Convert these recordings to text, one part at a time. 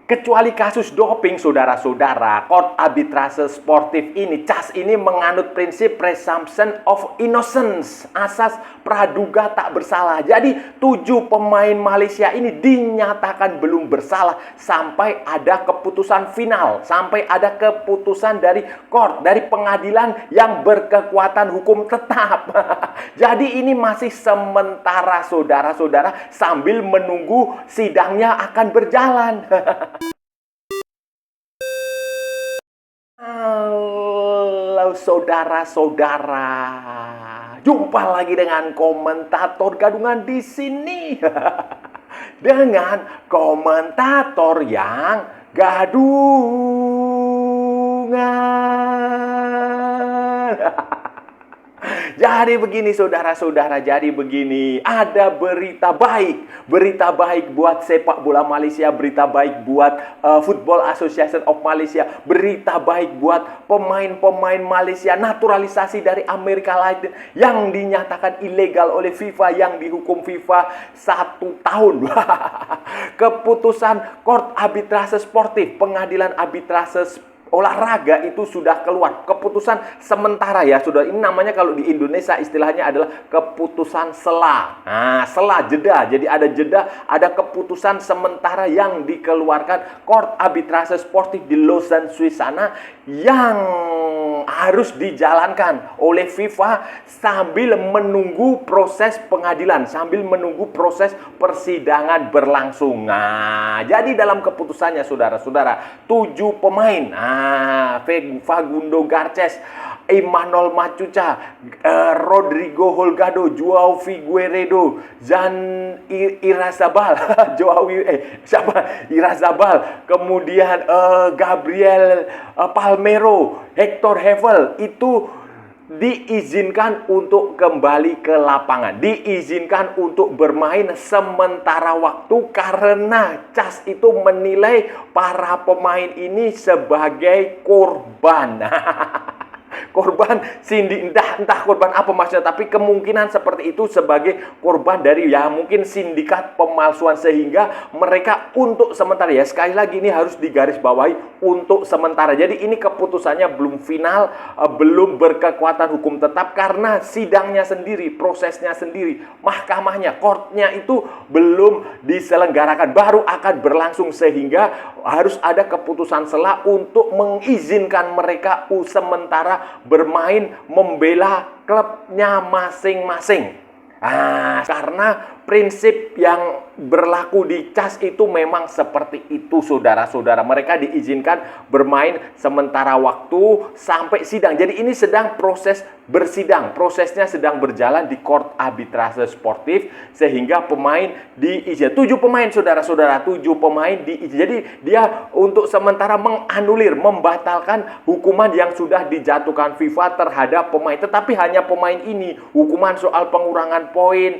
Kecuali kasus doping, saudara-saudara, court arbitrase sportif ini, CAS ini menganut prinsip presumption of innocence, asas praduga tak bersalah. Jadi 7 pemain Malaysia ini dinyatakan belum bersalah sampai ada keputusan final, sampai ada keputusan dari court, dari pengadilan yang berkekuatan hukum tetap. Jadi ini masih sementara, saudara-saudara, sambil menunggu sidangnya akan berjalan. Halo saudara-saudara, jumpa lagi dengan komentator gadungan di sini. Dengan komentator yang gadungan. Jadi begini saudara-saudara, jadi begini, ada berita baik buat sepak bola Malaysia, berita baik buat Football Association of Malaysia, berita baik buat pemain-pemain Malaysia naturalisasi dari Amerika Latin yang dinyatakan ilegal oleh FIFA, yang dihukum FIFA 1 tahun. Keputusan Court Arbitrase Sportif, pengadilan arbitrase olahraga itu sudah keluar. Keputusan sementara ya, sudah. Ini namanya kalau di Indonesia istilahnya adalah keputusan sela. Nah, sela, jeda. Jadi ada jeda, ada keputusan sementara yang dikeluarkan Court Arbitrase Sportif di Lausanne, Swiss sana, yang harus dijalankan oleh FIFA sambil menunggu proses pengadilan, sambil menunggu proses persidangan berlangsung. Nah, jadi dalam keputusannya saudara-saudara, 7 pemain, Fagundo Garces, Emmanuel Machuca, Rodrigo Holgado, Joao Figueiredo, Zan Irazabal, Irazabal, kemudian Gabriel Palmero, Hector Hevel, itu diizinkan untuk kembali ke lapangan, diizinkan untuk bermain sementara waktu karena CAS itu menilai para pemain ini sebagai korban. Korban entah korban apa maksudnya, tapi kemungkinan seperti itu sebagai korban dari mungkin sindikat pemalsuan, sehingga mereka untuk sementara, ya sekali lagi ini harus digarisbawahi, untuk sementara. Jadi ini keputusannya belum final, belum berkekuatan hukum tetap karena sidangnya sendiri, prosesnya sendiri, mahkamahnya, courtnya itu belum diselenggarakan, baru akan berlangsung, sehingga harus ada keputusan sela untuk mengizinkan mereka sementara bermain membela klubnya masing-masing. Karena prinsip yang berlaku di CAS itu memang seperti itu, saudara-saudara. Mereka diizinkan bermain sementara waktu sampai sidang. Jadi ini sedang proses bersidang, prosesnya sedang berjalan di Court Arbitrase Sportif, sehingga pemain diizinkan. 7 pemain, saudara-saudara, 7 pemain diizinkan. Jadi dia untuk sementara menganulir, membatalkan hukuman yang sudah dijatuhkan FIFA terhadap pemain. Tetapi hanya pemain ini, hukuman soal pengurangan poin,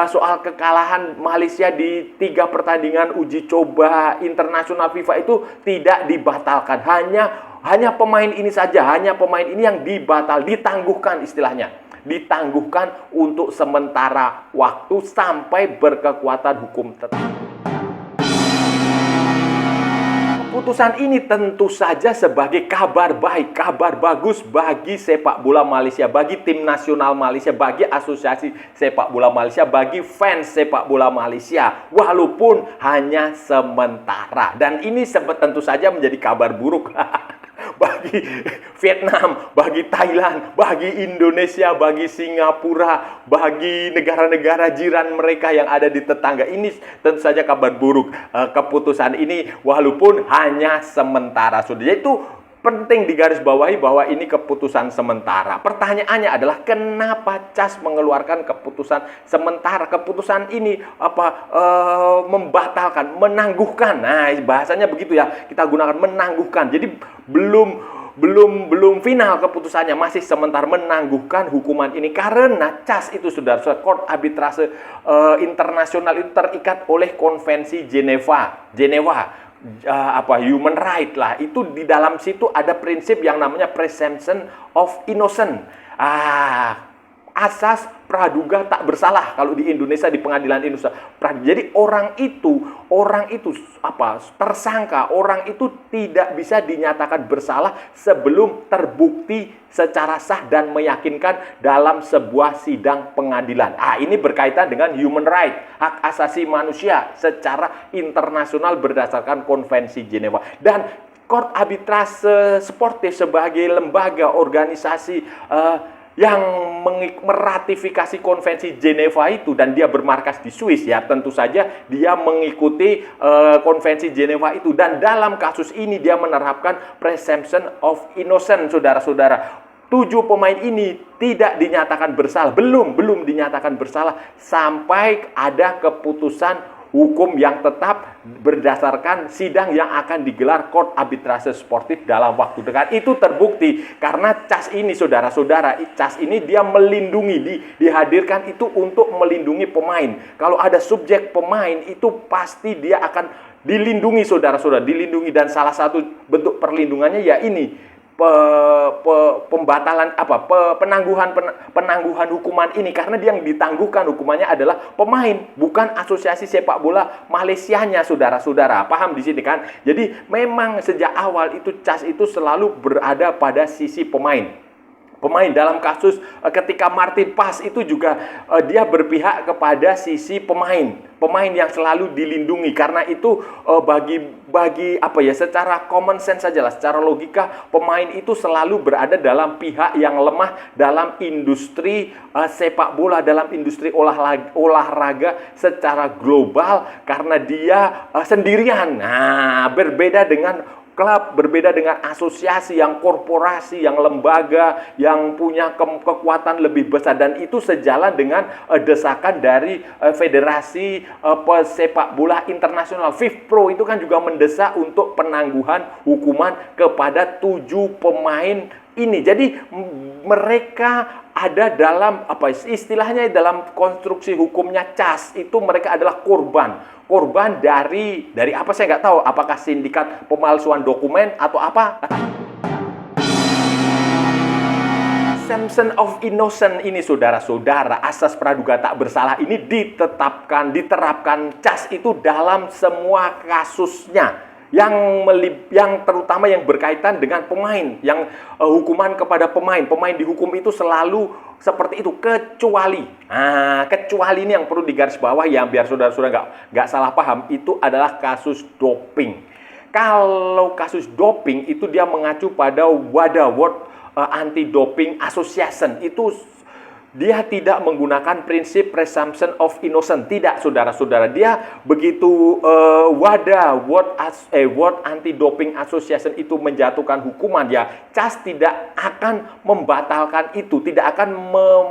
soal kekalahan Malaysia di 3 pertandingan uji coba internasional FIFA itu tidak dibatalkan. Hanya pemain ini saja, hanya pemain ini yang ditangguhkan istilahnya. Ditangguhkan untuk sementara waktu sampai berkekuatan hukum tetap. Keputusan ini tentu saja sebagai kabar baik, kabar bagus bagi sepak bola Malaysia, bagi tim nasional Malaysia, bagi asosiasi sepak bola Malaysia, bagi fans sepak bola Malaysia, walaupun hanya sementara. Dan ini tentu saja menjadi kabar buruk bagi Vietnam, bagi Thailand, bagi Indonesia, bagi Singapura, bagi negara-negara jiran mereka yang ada di tetangga. Ini tentu saja kabar buruk. Keputusan ini walaupun hanya sementara. Jadi itu penting digarisbawahi bahwa ini keputusan sementara. Pertanyaannya adalah kenapa CAS mengeluarkan keputusan sementara? Keputusan ini membatalkan, menangguhkan. Nah, bahasanya begitu ya. Kita gunakan menangguhkan. Jadi belum final keputusannya, masih sementara, menangguhkan hukuman ini karena CAS itu sudah Court Arbitrase Internasional itu terikat oleh Konvensi Geneva. Human right lah. Itu di dalam situ ada prinsip yang namanya presumption of innocence. asas praduga tak bersalah kalau di Indonesia, di pengadilan Indonesia. Jadi orang itu tersangka, orang itu tidak bisa dinyatakan bersalah sebelum terbukti secara sah dan meyakinkan dalam sebuah sidang pengadilan. Ini berkaitan dengan human right, hak asasi manusia secara internasional berdasarkan Konvensi Jenewa. Dan Court Arbitrase Sportif sebagai lembaga organisasi yang meratifikasi Konvensi Jenewa itu, dan dia bermarkas di Swiss, ya tentu saja dia mengikuti Konvensi Jenewa itu. Dan dalam kasus ini dia menerapkan presumption of innocence, saudara-saudara. 7 pemain ini tidak dinyatakan bersalah, belum dinyatakan bersalah sampai ada keputusan hukum yang tetap berdasarkan sidang yang akan digelar Court Arbitrase Sportif dalam waktu dekat. Itu terbukti karena CAS ini, saudara-saudara, CAS ini dia melindungi, dihadirkan itu untuk melindungi pemain. Kalau ada subjek pemain itu pasti dia akan dilindungi, saudara-saudara, dilindungi. Dan salah satu bentuk perlindungannya ya ini, pembatalan penangguhan hukuman ini, karena dia yang ditangguhkan hukumannya adalah pemain, bukan asosiasi sepak bola Malaysianya, saudara-saudara. Paham di sini kan? Jadi memang sejak awal itu CAS itu selalu berada pada sisi pemain. Dalam kasus ketika Martin Pas itu juga dia berpihak kepada sisi pemain yang selalu dilindungi. Karena itu bagi secara common sense saja lah, secara logika, pemain itu selalu berada dalam pihak yang lemah dalam industri sepak bola, dalam industri olahraga secara global, karena dia sendirian. Berbeda dengan klub, berbeda dengan asosiasi yang korporasi, yang lembaga, yang punya kekuatan lebih besar. Dan itu sejalan dengan desakan dari Federasi Sepak Bola Internasional. FIFPro itu kan juga mendesak untuk penangguhan hukuman kepada 7 pemain ini. Jadi mereka ada dalam istilahnya dalam konstruksi hukumnya CAS itu, mereka adalah korban dari apa saya nggak tahu, apakah sindikat pemalsuan dokumen atau apa. Presumption of innocence ini, saudara-saudara, asas praduga tak bersalah ini diterapkan CAS itu dalam semua kasusnya, yang terutama yang berkaitan dengan pemain, yang hukuman kepada pemain dihukum itu selalu seperti itu, kecuali ini yang perlu digarisbawahi ya, biar saudara-saudara nggak salah paham, itu adalah kasus doping. Kalau kasus doping itu dia mengacu pada WADA, World Anti-Doping Association. Itu dia tidak menggunakan prinsip presumption of innocence. Tidak, saudara-saudara. Dia begitu WADA, World Anti-Doping Association itu menjatuhkan hukuman, ya CAS tidak akan membatalkan itu, tidak akan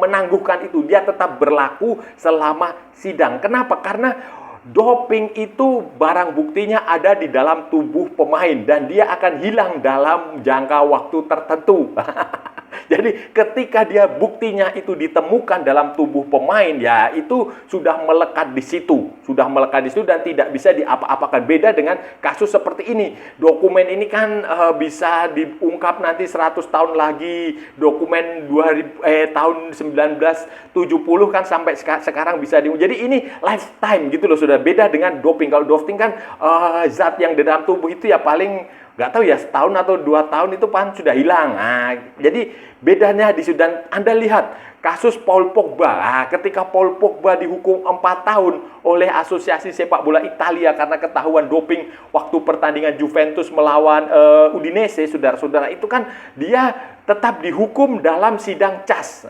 menangguhkan itu. Dia tetap berlaku selama sidang. Kenapa? Karena doping itu barang buktinya ada di dalam tubuh pemain dan dia akan hilang dalam jangka waktu tertentu. Jadi ketika dia buktinya itu ditemukan dalam tubuh pemain, ya itu sudah melekat di situ, dan tidak bisa diapa-apakan. Beda dengan kasus seperti ini. Dokumen ini kan bisa diungkap nanti 100 tahun lagi. Dokumen tahun 1970 kan sampai sekarang bisa jadi ini lifetime gitu loh, sudah beda dengan doping. Kalau doping kan zat yang di dalam tubuh itu ya paling nggak tahu ya, setahun atau 2 tahun itu kan sudah hilang. Jadi bedanya di situ. Dan Anda lihat kasus Paul Pogba. Ketika Paul Pogba dihukum 4 tahun oleh Asosiasi Sepak Bola Italia karena ketahuan doping waktu pertandingan Juventus melawan Udinese, saudara-saudara, itu kan dia tetap dihukum dalam sidang CAS.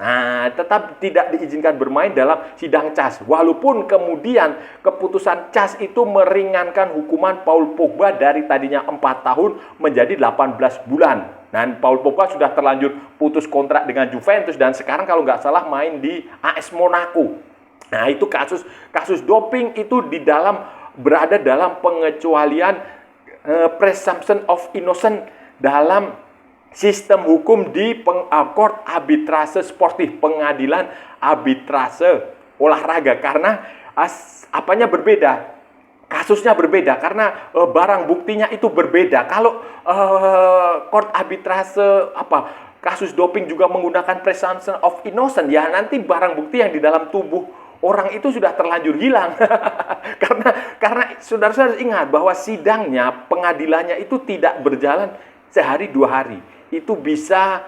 Tetap tidak diizinkan bermain dalam sidang CAS. Walaupun kemudian keputusan CAS itu meringankan hukuman Paul Pogba dari tadinya 4 tahun menjadi 18 bulan. Dan Paul Pogba sudah terlanjur putus kontrak dengan Juventus dan sekarang kalau nggak salah main di AS Monaco. Itu kasus doping itu berada dalam pengecualian presumption of innocence dalam sistem hukum di Court Arbitrase Sportif, pengadilan arbitrase olahraga, karena apanya berbeda. Kasusnya berbeda karena barang buktinya itu berbeda. Kalau Court Arbitrase kasus doping juga menggunakan presumption of innocence, ya nanti barang bukti yang di dalam tubuh orang itu sudah terlanjur hilang. karena saudara-saudara harus ingat bahwa sidangnya, pengadilannya itu tidak berjalan sehari 2 hari. Itu bisa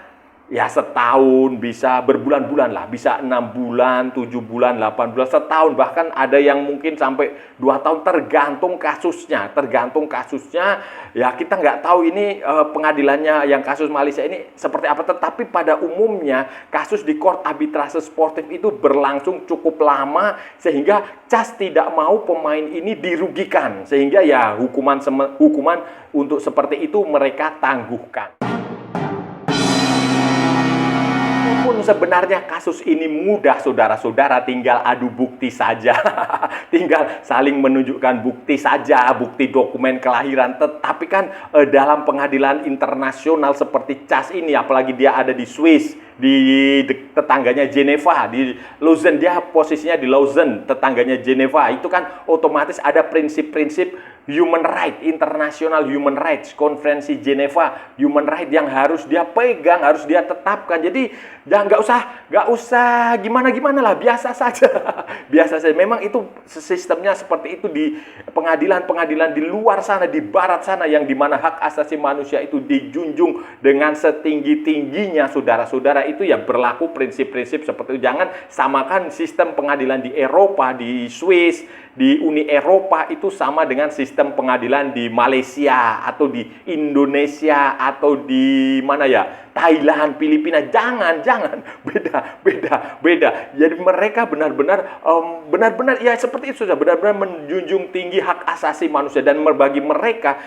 ya setahun, bisa berbulan-bulan lah, bisa 6 bulan, 7 bulan, 8 bulan, setahun, bahkan ada yang mungkin sampai 2 tahun, tergantung kasusnya. Ya kita nggak tahu ini pengadilannya yang kasus Malaysia ini seperti apa, tetapi pada umumnya kasus di court arbitrase sportif itu berlangsung cukup lama, sehingga CAS tidak mau pemain ini dirugikan, sehingga ya hukuman untuk seperti itu mereka tangguhkan. Sebenarnya kasus ini mudah, saudara-saudara, tinggal adu bukti saja. Tinggal saling menunjukkan bukti saja, bukti dokumen kelahiran. Tetapi kan dalam pengadilan internasional seperti CAS ini, apalagi dia ada di Swiss, di tetangganya Geneva, di Lausanne, dia posisinya di Lausanne, tetangganya Geneva, itu kan otomatis ada prinsip-prinsip human right, international human rights, konferensi Geneva human right yang harus dia pegang, harus dia tetapkan. Jadi jangan nggak usah gimana lah, biasa saja. Biasa saja. Memang itu sistemnya seperti itu di pengadilan-pengadilan di luar sana, di barat sana, yang dimana hak asasi manusia itu dijunjung dengan setinggi-tingginya, saudara-saudara. Itu yang berlaku prinsip-prinsip seperti itu. Jangan samakan sistem pengadilan di Eropa, di Swiss, di Uni Eropa itu sama dengan sistem pengadilan di Malaysia atau di Indonesia atau di mana ya, Thailand, Filipina. Jangan, beda. Jadi mereka benar-benar ya seperti itu, sudah benar-benar menjunjung tinggi hak asasi manusia. Dan bagi mereka,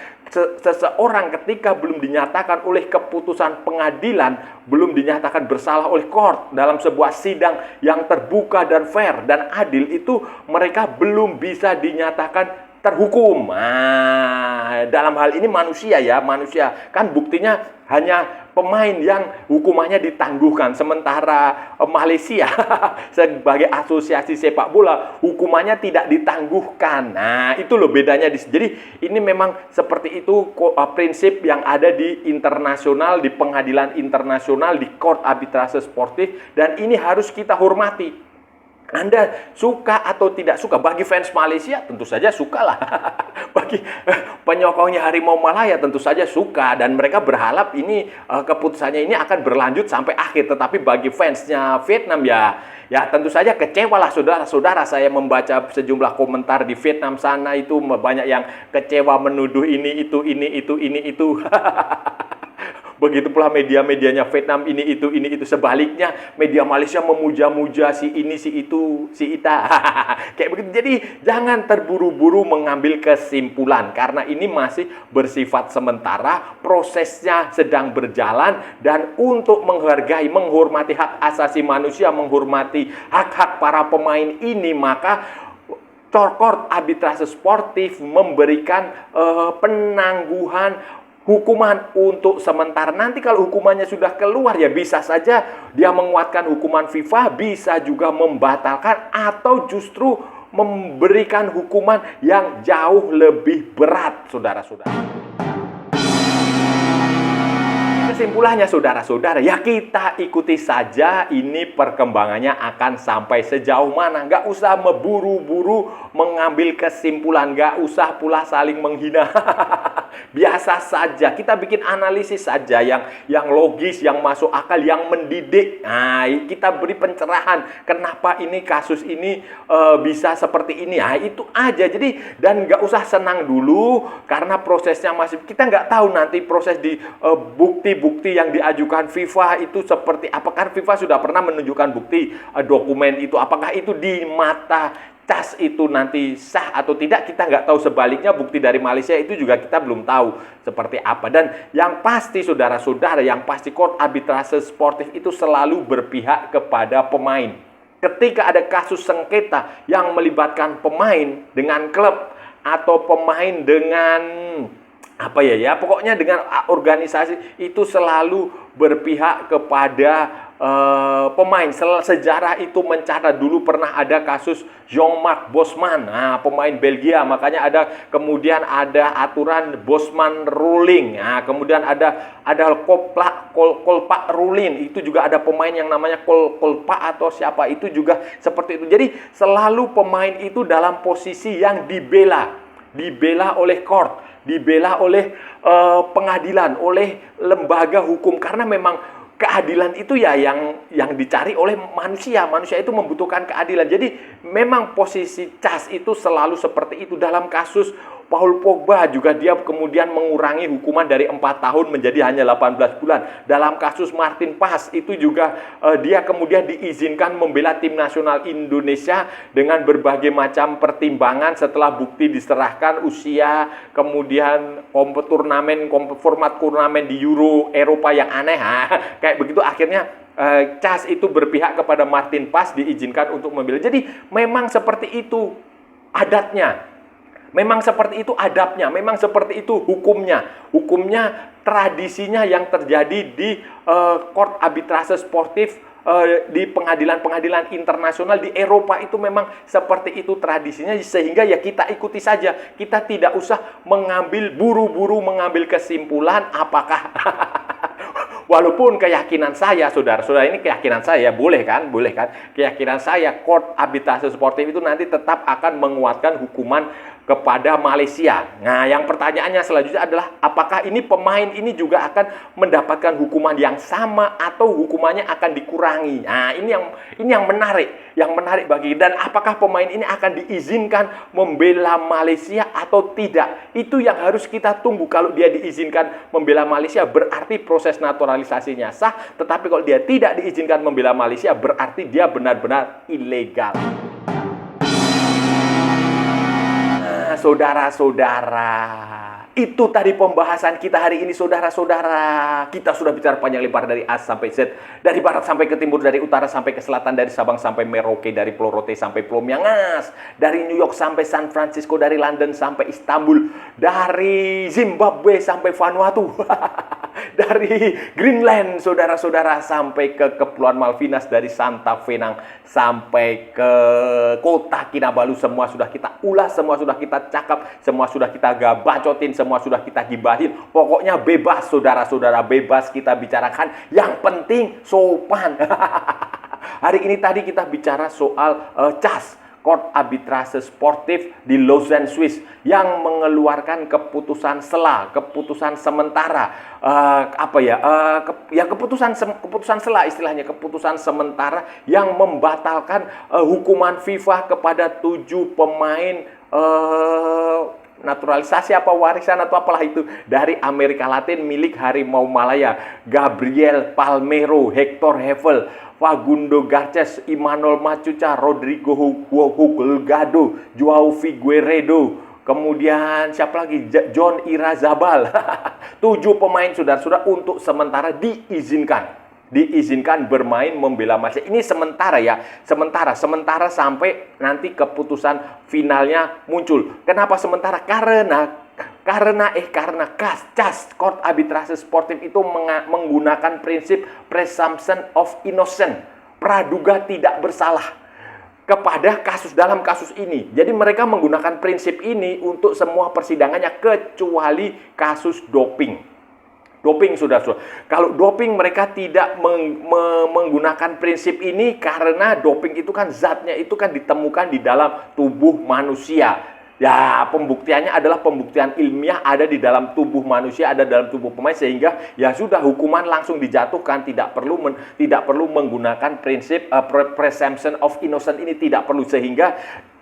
seseorang ketika belum dinyatakan oleh keputusan pengadilan, belum dinyatakan bersalah oleh court dalam sebuah sidang yang terbuka dan fair dan adil, itu mereka belum bisa dinyatakan terhukum. Dalam hal ini manusia kan buktinya hanya pemain yang hukumannya ditangguhkan, sementara Malaysia sebagai asosiasi sepak bola hukumannya tidak ditangguhkan. Nah, itu loh bedanya. Jadi ini memang seperti itu prinsip yang ada di internasional, di pengadilan internasional, di court arbitrase sportif, dan ini harus kita hormati. Anda suka atau tidak suka, bagi fans Malaysia tentu saja suka lah. Bagi penyokongnya Harimau Malaya tentu saja suka, dan mereka berharap ini keputusannya ini akan berlanjut sampai akhir. Tetapi bagi fansnya Vietnam ya tentu saja kecewa lah, saudara-saudara. Saya membaca sejumlah komentar di Vietnam sana, itu banyak yang kecewa, menuduh ini itu. Begitu pula media-medianya Vietnam ini itu. Sebaliknya media Malaysia memuja-muja si ini, si itu, si ita. Kayak begitu. Jadi jangan terburu-buru mengambil kesimpulan, karena ini masih bersifat sementara, prosesnya sedang berjalan. Dan untuk menghargai, menghormati hak asasi manusia, menghormati hak-hak para pemain ini, maka court arbitrase sportif memberikan penangguhan hukuman untuk sementara. Nanti kalau hukumannya sudah keluar, ya bisa saja dia menguatkan hukuman FIFA, bisa juga membatalkan, atau justru memberikan hukuman yang jauh lebih berat, saudara-saudara. Kesimpulannya, saudara-saudara, ya kita ikuti saja ini perkembangannya akan sampai sejauh mana. Nggak usah memburu-buru mengambil kesimpulan, nggak usah pula saling menghina. Biasa saja, kita bikin analisis saja yang logis, yang masuk akal, yang mendidik. Nah, kita beri pencerahan kenapa ini kasus ini bisa seperti ini. Nah, itu aja. Jadi, dan nggak usah senang dulu karena prosesnya masih, kita nggak tahu nanti proses di bukti-bukti yang diajukan FIFA itu seperti apakah. FIFA sudah pernah menunjukkan bukti dokumen itu, apakah itu di mata CAS itu nanti sah atau tidak, kita nggak tahu. Sebaliknya bukti dari Malaysia itu juga kita belum tahu seperti apa. Dan yang pasti, saudara-saudara, yang pasti court arbitrase sportif itu selalu berpihak kepada pemain. Ketika ada kasus sengketa yang melibatkan pemain dengan klub atau pemain dengan pokoknya dengan organisasi, itu selalu berpihak kepada pemain. Sejarah itu mencatat dulu pernah ada kasus Jean-Marc Bosman, nah, pemain Belgia, makanya kemudian ada aturan Bosman ruling. Nah, kemudian ada Kolpak ruling, itu juga ada pemain yang namanya Kolpak atau siapa, itu juga seperti itu. Jadi selalu pemain itu dalam posisi yang dibela oleh court, dibela oleh pengadilan, oleh lembaga hukum, karena memang keadilan itu ya yang dicari oleh manusia. Manusia itu membutuhkan keadilan. Jadi memang posisi Cas itu selalu seperti itu. Dalam kasus Paul Pogba juga dia kemudian mengurangi hukuman dari 4 tahun menjadi hanya 18 bulan. Dalam kasus Martin Pas itu juga dia kemudian diizinkan membela tim nasional Indonesia dengan berbagai macam pertimbangan setelah bukti diserahkan, usia, kemudian format turnamen di Eropa yang aneh. Kayak begitu akhirnya Cas itu berpihak kepada Martin Pas, diizinkan untuk membela. Jadi memang seperti itu adatnya. Memang seperti itu adabnya, memang seperti itu hukumnya. Hukumnya, tradisinya yang terjadi di court arbitrase sportif, di pengadilan-pengadilan internasional di Eropa itu memang seperti itu tradisinya, sehingga ya kita ikuti saja. Kita tidak usah buru-buru mengambil kesimpulan apakah walaupun keyakinan saya, saudara-saudara, ini keyakinan saya, boleh kan? Keyakinan saya, court arbitrase sportif itu nanti tetap akan menguatkan hukuman kepada Malaysia. Nah, yang pertanyaannya selanjutnya adalah apakah ini pemain ini juga akan mendapatkan hukuman yang sama atau hukumannya akan dikurangi. Nah, ini yang menarik bagi, dan apakah pemain ini akan diizinkan membela Malaysia atau tidak? Itu yang harus kita tunggu. Kalau dia diizinkan membela Malaysia berarti proses naturalisasinya sah, tetapi kalau dia tidak diizinkan membela Malaysia berarti dia benar-benar ilegal. Saudara-saudara, itu tadi pembahasan kita hari ini, saudara-saudara. Kita sudah bicara panjang lebar dari A sampai Z, dari barat sampai ke timur, dari utara sampai ke selatan, dari Sabang sampai Merauke, dari Pulau Rote sampai Pulau Miangas, dari New York sampai San Francisco, dari London sampai Istanbul, dari Zimbabwe sampai Vanuatu, dari Greenland, saudara-saudara, sampai ke Kepulauan Malvinas, dari Santa Venang sampai ke kota Kinabalu. Semua sudah kita ulas, semua sudah kita cakap, semua sudah kita gabacotin, semua sudah kita gibahin. Pokoknya bebas, saudara-saudara, bebas kita bicarakan. Yang penting sopan. Hari ini tadi kita bicara soal CAS, Court Arbitrase Sportif di Lausanne, Swiss, yang mengeluarkan keputusan sementara, keputusan sela istilahnya, keputusan sementara yang membatalkan hukuman FIFA kepada 7 pemain naturalisasi apa warisan atau apalah itu dari Amerika Latin milik Harimau Malaya. Gabriel Palmeiro, Hector Hevel, Facundo Garces, Imanol Machuca, Rodrigo Hugelgado, Joao Figueiredo, kemudian siapa lagi? John Irazabal. 7 pemain, saudara-saudara, untuk sementara diizinkan bermain membela Malaysia. Ini sementara ya, sementara sampai nanti keputusan finalnya muncul. Kenapa sementara? Karena CAS, Court Arbitrase Sportif itu menggunakan prinsip presumption of innocence, praduga tidak bersalah kepada dalam kasus ini. Jadi mereka menggunakan prinsip ini untuk semua persidangannya kecuali kasus doping. Saudara-saudara. Kalau doping mereka tidak menggunakan prinsip ini karena doping itu kan zatnya itu kan ditemukan di dalam tubuh manusia. Ya, pembuktiannya adalah pembuktian ilmiah ada di dalam tubuh manusia, ada dalam tubuh pemain, sehingga ya sudah hukuman langsung dijatuhkan, tidak perlu menggunakan prinsip presumption of innocence ini, tidak perlu, sehingga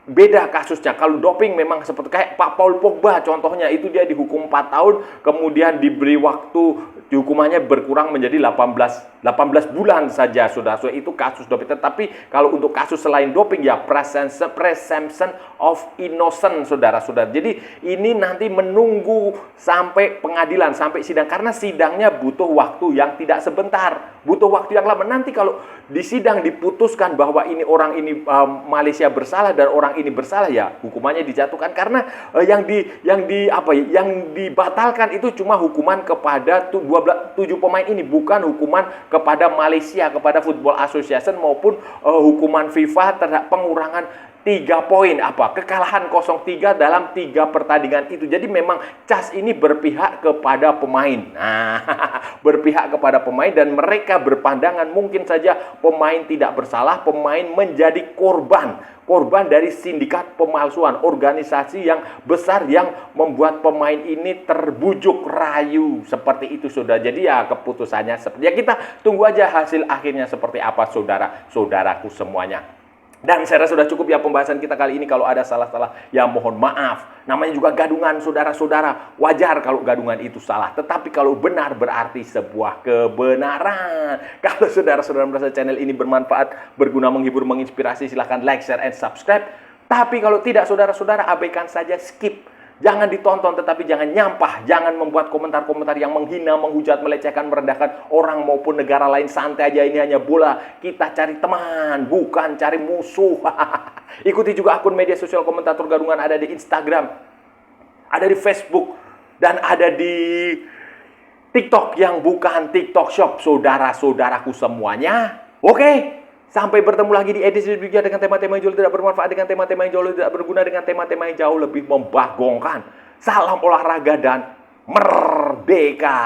beda kasusnya. Kalau doping memang seperti kayak Pak Paul Pogba contohnya, itu dia dihukum 4 tahun, kemudian diberi waktu, hukumannya berkurang menjadi 18 bulan saja, saudara-saudara. Itu kasus doping. Tetapi kalau untuk kasus selain doping ya presumption of innocence, saudara-saudara. Jadi ini nanti menunggu sampai pengadilan, sampai sidang, karena sidangnya butuh waktu yang tidak sebentar, butuh waktu yang lama. Nanti kalau di sidang diputuskan bahwa ini orang ini Malaysia bersalah dan orang ini bersalah, ya hukumannya dijatuhkan, karena yang dibatalkan itu cuma hukuman kepada 12 7 pemain ini, bukan hukuman kepada Malaysia, kepada Football Association maupun hukuman FIFA terhadap pengurangan 3 poin, kekalahan 0-3 dalam 3 pertandingan itu. Jadi memang CAS ini berpihak kepada pemain. Nah, berpihak kepada pemain, dan mereka berpandangan mungkin saja pemain tidak bersalah, pemain menjadi korban dari sindikat pemalsuan, organisasi yang besar yang membuat pemain ini terbujuk rayu seperti itu, saudara. Jadi ya keputusannya seperti, ya kita tunggu aja hasil akhirnya seperti apa, saudara-saudaraku semuanya. Dan saya rasa sudah cukup ya pembahasan kita kali ini. Kalau ada salah-salah, ya mohon maaf. Namanya juga gadungan, saudara-saudara. Wajar kalau gadungan itu salah. Tetapi kalau benar berarti sebuah kebenaran. Kalau saudara-saudara merasa channel ini bermanfaat, berguna, menghibur, menginspirasi, silahkan like, share, and subscribe. Tapi kalau tidak, saudara-saudara, abaikan saja, skip. Jangan ditonton, tetapi jangan nyampah. Jangan membuat komentar-komentar yang menghina, menghujat, melecehkan, merendahkan orang maupun negara lain. Santai aja, ini hanya bola. Kita cari teman, bukan cari musuh. Ikuti juga akun media sosial Komentator Gadungan, ada di Instagram, ada di Facebook, dan ada di TikTok yang bukan TikTok Shop, saudara-saudaraku semuanya. Oke? Sampai bertemu lagi di edisi berikutnya dengan tema-tema yang jauh tidak bermanfaat, dengan tema-tema yang jauh tidak berguna, dengan tema-tema yang jauh lebih membagongkan. Salam olahraga dan merdeka!